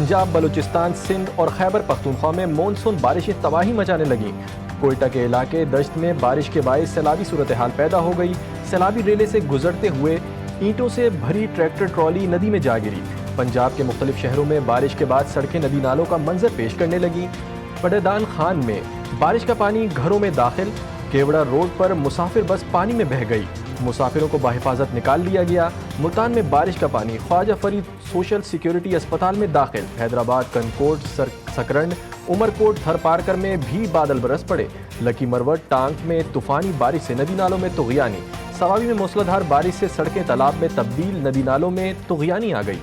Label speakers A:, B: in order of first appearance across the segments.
A: پنجاب، بلوچستان، سندھ اور خیبر پختونخوا میں مونسون بارشیں تباہی مچانے لگیں۔ کوئٹہ کے علاقے دشت میں بارش کے باعث سیلابی صورتحال پیدا ہو گئی۔ سیلابی ریلے سے گزرتے ہوئے اینٹوں سے بھری ٹریکٹر ٹرالی ندی میں جا گری۔ پنجاب کے مختلف شہروں میں بارش کے بعد سڑکیں ندی نالوں کا منظر پیش کرنے لگیں۔ پڑیدان خان میں بارش کا پانی گھروں میں داخل، کیوڑا روڈ پر مسافر بس پانی میں بہہ گئی، مسافروں کو بحفاظت نکال لیا گیا۔ ملتان میں بارش کا پانی، خواجہ فرید سوشل سیکیورٹی اسپتال میں داخل۔ حیدرآباد، کنکوٹ، سکرنڈ، عمرکوٹ، تھر پارکر میں بھی بادل برس پڑے۔ لکی مروت، ٹانک میں طوفانی بارش سے ندی نالوں میں طغیانی۔ سوابی میں موسلادھار بارش سے سڑکیں تالاب میں تبدیل، ندی نالوں میں طغیانی آ گئی۔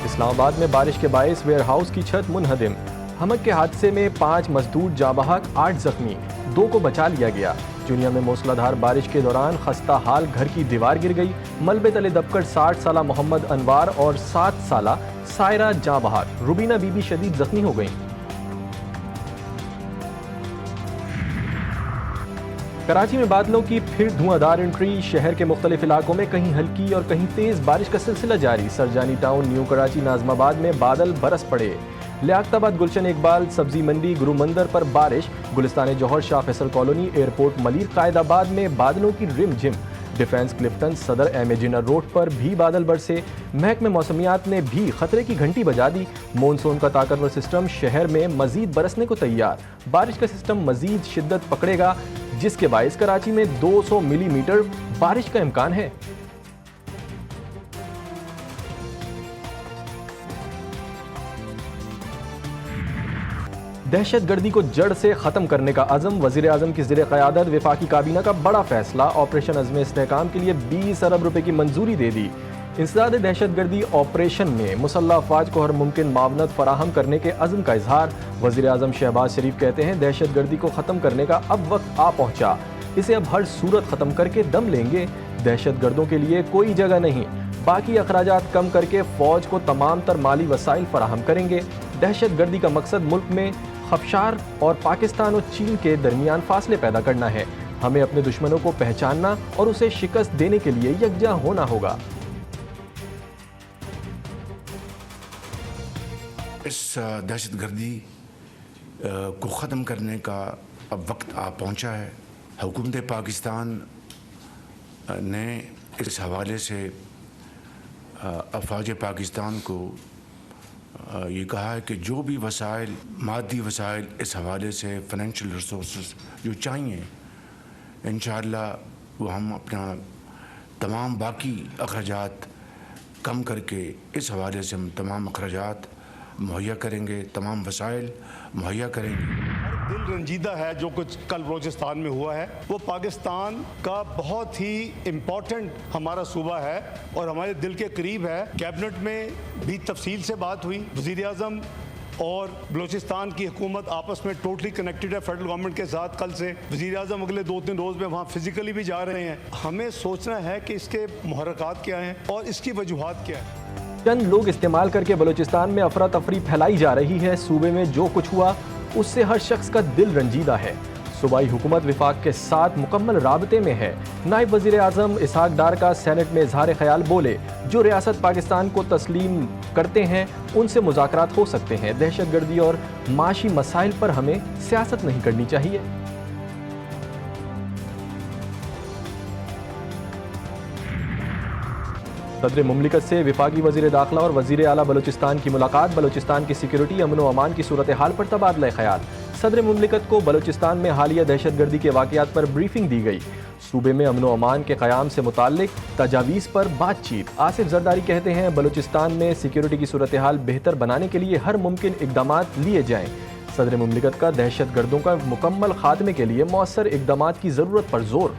A: اسلام آباد میں بارش کے باعث ویئر ہاؤس کی چھت منہدم۔ حمک کے حادثے میں 5 مزدور جاں بحق، 8 زخمی، 2 کو بچا لیا گیا۔ چنیا میں موسلادھار بارش کے دوران خستہ حال گھر کی دیوار گر گئی۔ ملبے تلے دب کر 60 سالہ محمد انوار اور 7 سالہ سائرہ جاں بحق، روبینہ بی بی شدید زخمی ہو گئیں۔ کراچی میں بادلوں کی پھر دھواں دار انٹری، شہر کے مختلف علاقوں میں کہیں ہلکی اور کہیں تیز بارش کا سلسلہ جاری۔ سرجانی ٹاؤن، نیو کراچی، ناظم آباد میں بادل برس پڑے۔ لیاقت آباد، گلشن اقبال، سبزی منڈی، گرو مندر پر بارش۔ گلستان جوہر، شاہ فیصل کالونی، ایئرپورٹ ملیر، قائد آباد میں بادلوں کی رم جھم۔ ڈیفنس کلفٹن، صدر ایم اے جنر روڈ پر بھی بادل برسے۔ محکمہ موسمیات نے بھی خطرے کی گھنٹی بجا دی۔ مونسون کا طاقتور سسٹم شہر میں مزید برسنے کو تیار۔ بارش کا سسٹم مزید شدت پکڑے گا، جس کے باعث کراچی میں 200 ملی میٹر بارش کا امکان ہے۔ دہشت گردی کو جڑ سے ختم کرنے کا عزم، وزیر اعظم کی زیر قیادت وفاقی کابینہ کا بڑا فیصلہ۔ آپریشن عزم استحکام کے لیے 20 ارب روپے کی منظوری دے دی۔ انسداد دہشت گردی آپریشن میں مسلح افواج کو ہر ممکن معاونت فراہم کرنے کے عزم کا اظہار۔ وزیر اعظم شہباز شریف کہتے ہیں، دہشت گردی کو ختم کرنے کا اب وقت آ پہنچا، اسے اب ہر صورت ختم کر کے دم لیں گے۔ دہشت گردوں کے لیے کوئی جگہ نہیں، باقی اخراجات کم کر کے فوج کو تمام تر مالی وسائل فراہم کریں گے۔ دہشت گردی کا مقصد ملک میں خفشار اور پاکستان اور چین کے درمیان فاصلے پیدا کرنا ہے۔ ہمیں اپنے دشمنوں کو پہچاننا اور اسے شکست دینے کے لیے یکجا ہونا ہوگا۔
B: اس دہشت گردی کو ختم کرنے کا اب وقت آ پہنچا ہے۔ حکومت پاکستان نے اس حوالے سے افواج پاکستان کو یہ کہا ہے کہ جو بھی وسائل، مادی وسائل اس حوالے سے، فائنینشیل ریسورسز جو چاہیے، انشاءاللہ وہ ہم اپنا تمام باقی اخراجات کم کر کے اس حوالے سے ہم تمام اخراجات مہیا کریں گے، تمام وسائل مہیا کریں گے۔
C: دل رنجیدہ ہے جو کچھ کل بلوچستان میں ہوا ہے، وہ پاکستان کا بہت ہی امپورٹنٹ ہمارا صوبہ ہے اور ہمارے دل کے قریب ہے۔ کیبنٹ میں بھی تفصیل سے بات ہوئی، وزیر اعظم اور بلوچستان کی حکومت آپس میں ٹوٹلی کنیکٹڈ ہے فیڈرل گورنمنٹ کے ساتھ۔ کل سے وزیر اعظم اگلے 2-3 روز میں وہاں فزیکلی بھی جا رہے ہیں۔ ہمیں سوچنا ہے کہ اس کے محرکات کیا ہیں اور اس کی وجوہات کیا ہیں۔
A: چند لوگ استعمال کر کے بلوچستان میں افراتفری پھیلائی جا رہی ہے۔ صوبے میں جو کچھ ہوا اس سے ہر شخص کا دل رنجیدہ ہے۔ صوبائی حکومت وفاق کے ساتھ مکمل رابطے میں ہے۔ نائب وزیر اعظم اسحاق ڈار کا سینٹ میں اظہار خیال، بولے جو ریاست پاکستان کو تسلیم کرتے ہیں ان سے مذاکرات ہو سکتے ہیں، دہشت گردی اور معاشی مسائل پر ہمیں سیاست نہیں کرنی چاہیے۔ صدر مملکت سے وفاقی وزیر داخلہ اور وزیر اعلیٰ بلوچستان کی ملاقات، بلوچستان کی سیکیورٹی، امن و امان کی صورتحال پر تبادلہ خیال۔ صدر مملکت کو بلوچستان میں حالیہ دہشت گردی کے واقعات پر بریفنگ دی گئی۔ صوبے میں امن و امان کے قیام سے متعلق تجاویز پر بات چیت۔ آصف زرداری کہتے ہیں، بلوچستان میں سیکیورٹی کی صورتحال بہتر بنانے کے لیے ہر ممکن اقدامات لیے جائیں۔ صدر مملکت کا دہشت گردوں کا مکمل خاتمے کے لیے مؤثر اقدامات کی ضرورت پر زور۔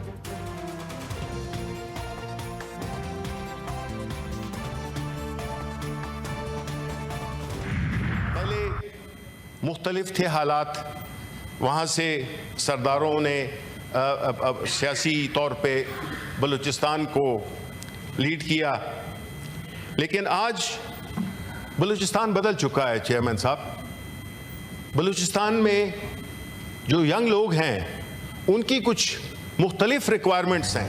D: مختلف تھے حالات، وہاں سے سرداروں نے سیاسی طور پہ بلوچستان کو لیڈ کیا، لیکن آج بلوچستان بدل چکا ہے چیئرمین صاحب۔ بلوچستان میں جو ینگ لوگ ہیں ان کی کچھ مختلف ریکوائرمنٹس ہیں۔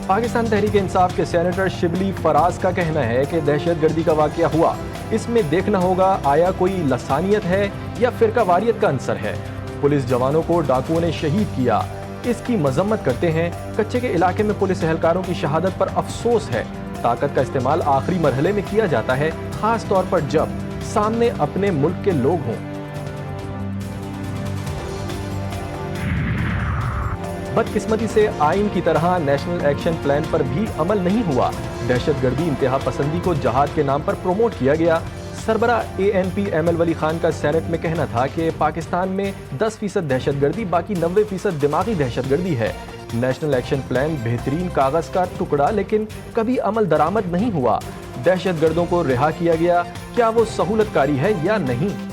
A: پاکستان تحریک انصاف کے سینیٹر شبلی فراز کا کہنا ہے کہ دہشت گردی کا واقعہ ہوا، اس میں دیکھنا ہوگا آیا کوئی لسانیت ہے یا فرقہ واریت کا عنصر ہے۔ پولیس جوانوں کو ڈاکوؤں نے شہید کیا، اس کی مذمت کرتے ہیں۔ کچے کے علاقے میں پولیس اہلکاروں کی شہادت پر افسوس ہے۔ طاقت کا استعمال آخری مرحلے میں کیا جاتا ہے، خاص طور پر جب سامنے اپنے ملک کے لوگ ہوں۔ بدقسمتی سے آئین کی طرح نیشنل ایکشن پلان پر بھی عمل نہیں ہوا۔ دہشت گردی انتہا پسندی کو جہاد کے نام پر پروموٹ کیا گیا۔ سربراہ ANP ایمل ولی خان کا سینٹ میں کہنا تھا کہ پاکستان میں 10% دہشت گردی، باقی 90% دماغی دہشت گردی ہے۔ نیشنل ایکشن پلان بہترین کاغذ کا ٹکڑا، لیکن کبھی عمل درآمد نہیں ہوا۔ دہشت گردوں کو رہا کیا گیا، کیا وہ سہولت کاری ہے یا نہیں؟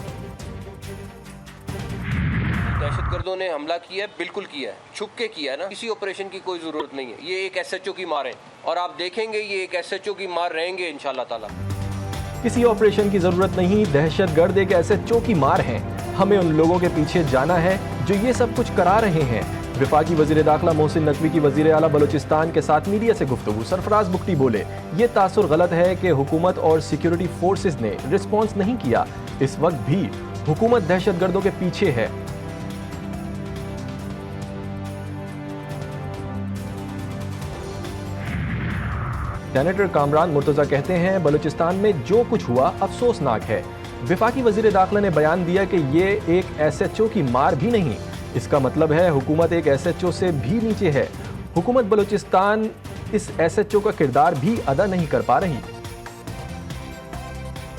E: دہشت گردوں نے حملہ کیا ہے، بالکل کیا ہے، چھپ کے کیا ہے نا، کسی آپریشن کی کوئی ضرورت نہیں ہے۔ یہ ایک SHO کی مار ہے اور آپ دیکھیں گے یہ ایک SHO کی مار رہیں گے انشاءاللہ تعالی۔
A: کسی آپریشن کی ضرورت نہیں، دہشت گرد ایک SHO کی مار ہیں۔ ہمیں ان لوگوں کے پیچھے جانا ہے جو یہ سب کچھ کرا رہے ہیں۔ وفاقی وزیر داخلہ محسن نقوی کی وزیر اعلیٰ بلوچستان کے ساتھ میڈیا سے گفتگو۔ سرفراز بگٹی بولے، یہ تاثر غلط ہے کہ حکومت اور سیکیورٹی فورسز نے رسپانس نہیں کیا، اس وقت بھی حکومت دہشت گردوں کے پیچھے ہے۔ سینیٹر کامران مرتضی کہتے ہیں بلوچستان میں جو کچھ ہوا افسوسناک ہے۔ وفاقی وزیر داخلہ نے بیان دیا کہ یہ ایک SHO کی مار بھی نہیں، اس کا مطلب ہے حکومت ایک SHO سے بھی نیچے ہے۔ حکومت بلوچستان اس SHO کا کردار بھی ادا نہیں کر پا رہی۔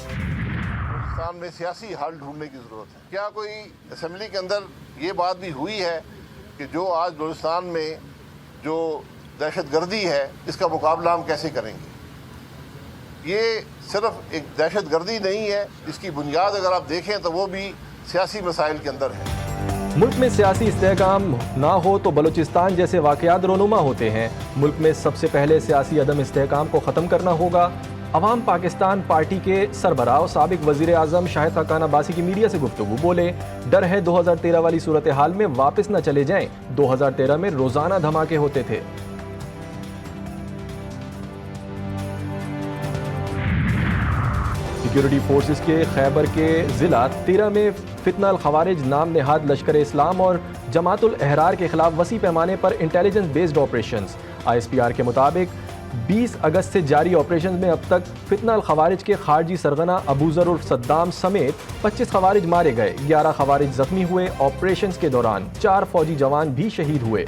F: بلوچستان میں سیاسی حل ڈھونڈنے کی ضرورت ہے۔ کیا کوئی اسمبلی کے اندر یہ بات بھی ہوئی ہے کہ جو آج بلوچستان میں جو دہشت گردی ہے اس کا مقابلہ ہم کیسے کریں گے؟ یہ صرف ایک دہشت گردی نہیں ہے، اس کی بنیاد اگر آپ دیکھیں تو وہ بھی سیاسی مسائل کے اندر ہے۔
A: ملک میں سیاسی استحکام نہ ہو تو بلوچستان جیسے واقعات رونما ہوتے ہیں۔ ملک میں سب سے پہلے سیاسی عدم استحکام کو ختم کرنا ہوگا۔ عوام پاکستان پارٹی کے سربراہ و سابق وزیر اعظم شاہد خاقان عباسی کی میڈیا سے گفتگو بولے، ڈر ہے 2013 والی صورتحال میں واپس نہ چلے جائیں۔ 2013 میں روزانہ دھماکے ہوتے تھے۔ سیکیورٹی فورسز کے خیبر کے ضلع 13 میں فتنہ الخوارج نام نہاد لشکر اسلام اور جماعت الاحرار کے خلاف وسیع پیمانے پر انٹیلیجنس بیسڈ آپریشنز۔ ISPR کے مطابق 20 اگست سے جاری آپریشنز میں اب تک فتنہ الخوارج کے خارجی سرغنہ ابو ذر الف صدام سمیت 25 خوارج مارے گئے، 11 خوارج زخمی ہوئے۔ آپریشنز کے دوران 4 فوجی جوان بھی شہید ہوئے۔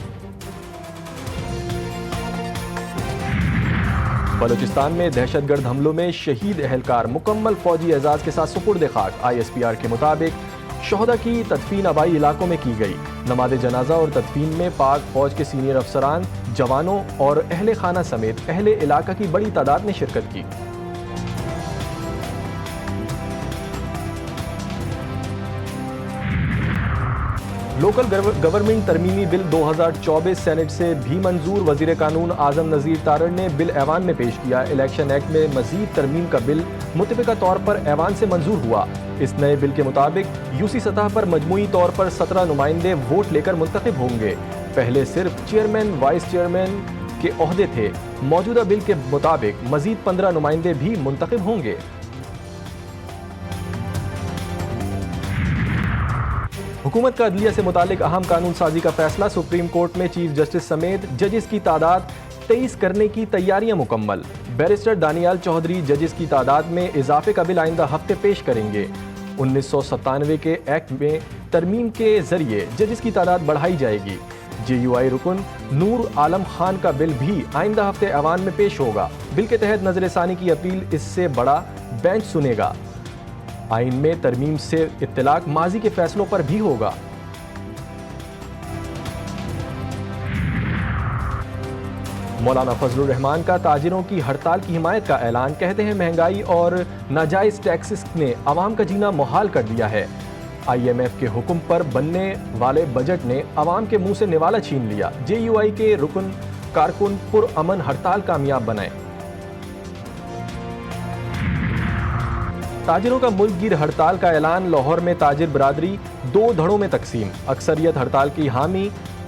A: بلوچستان میں دہشت گرد حملوں میں شہید اہلکار مکمل فوجی اعزاز کے ساتھ سپرد خاک۔ ISPR کے مطابق شہداء کی تدفین آبائی علاقوں میں کی گئی۔ نماز جنازہ اور تدفین میں پاک فوج کے سینئر افسران، جوانوں اور اہل خانہ سمیت اہل علاقہ کی بڑی تعداد نے شرکت کی۔ لوکل گورنمنٹ ترمیمی بل 2024 سینٹ سے بھی منظور۔ وزیر قانون اعظم نذیر تارڑ نے بل ایوان میں پیش کیا۔ الیکشن ایکٹ میں مزید ترمیم کا بل متفقہ طور پر ایوان سے منظور ہوا۔ اس نئے بل کے مطابق UC سطح پر مجموعی طور پر 17 نمائندے ووٹ لے کر منتخب ہوں گے۔ پہلے صرف چیئرمین وائس چیئرمین کے عہدے تھے۔ موجودہ بل کے مطابق مزید 15 نمائندے بھی منتخب ہوں گے۔ حکومت کا عدلیہ سے متعلق اہم قانون سازی کا فیصلہ۔ سپریم کورٹ میں چیف جسٹس سمیت ججز کی تعداد 23 کرنے کی تیاریاں مکمل۔ بیرسٹر دانیال چودھری ججز کی تعداد میں اضافے کا بل آئندہ ہفتے پیش کریں گے۔ 1997 کے ایکٹ میں ترمیم کے ذریعے ججز کی تعداد بڑھائی جائے گی۔ JUI رکن نور عالم خان کا بل بھی آئندہ ہفتے ایوان میں پیش ہوگا۔ بل کے تحت نظر ثانی کی اپیل اس سے بڑا بینچ سنے گا۔ آئین میں ترمیم سے اطلاق ماضی کے فیصلوں پر بھی ہوگا۔ مولانا فضل الرحمان کا تاجروں کی ہڑتال کی حمایت کا اعلان۔ کہتے ہیں مہنگائی اور ناجائز ٹیکسز نے عوام کا جینا محال کر دیا ہے۔ IMF کے حکم پر بننے والے بجٹ نے عوام کے منہ سے نوالا چھین لیا۔ JUI کے رکن کارکن پرامن ہڑتال کامیاب بنائے۔ تاجروں کا ملک گیر ہڑتال کا اعلان۔ لاہور میں تاجر برادری 2 دھڑوں میں تقسیم۔ اکثریت ہڑتال کی حامی،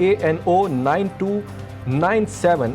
A: ANO 9297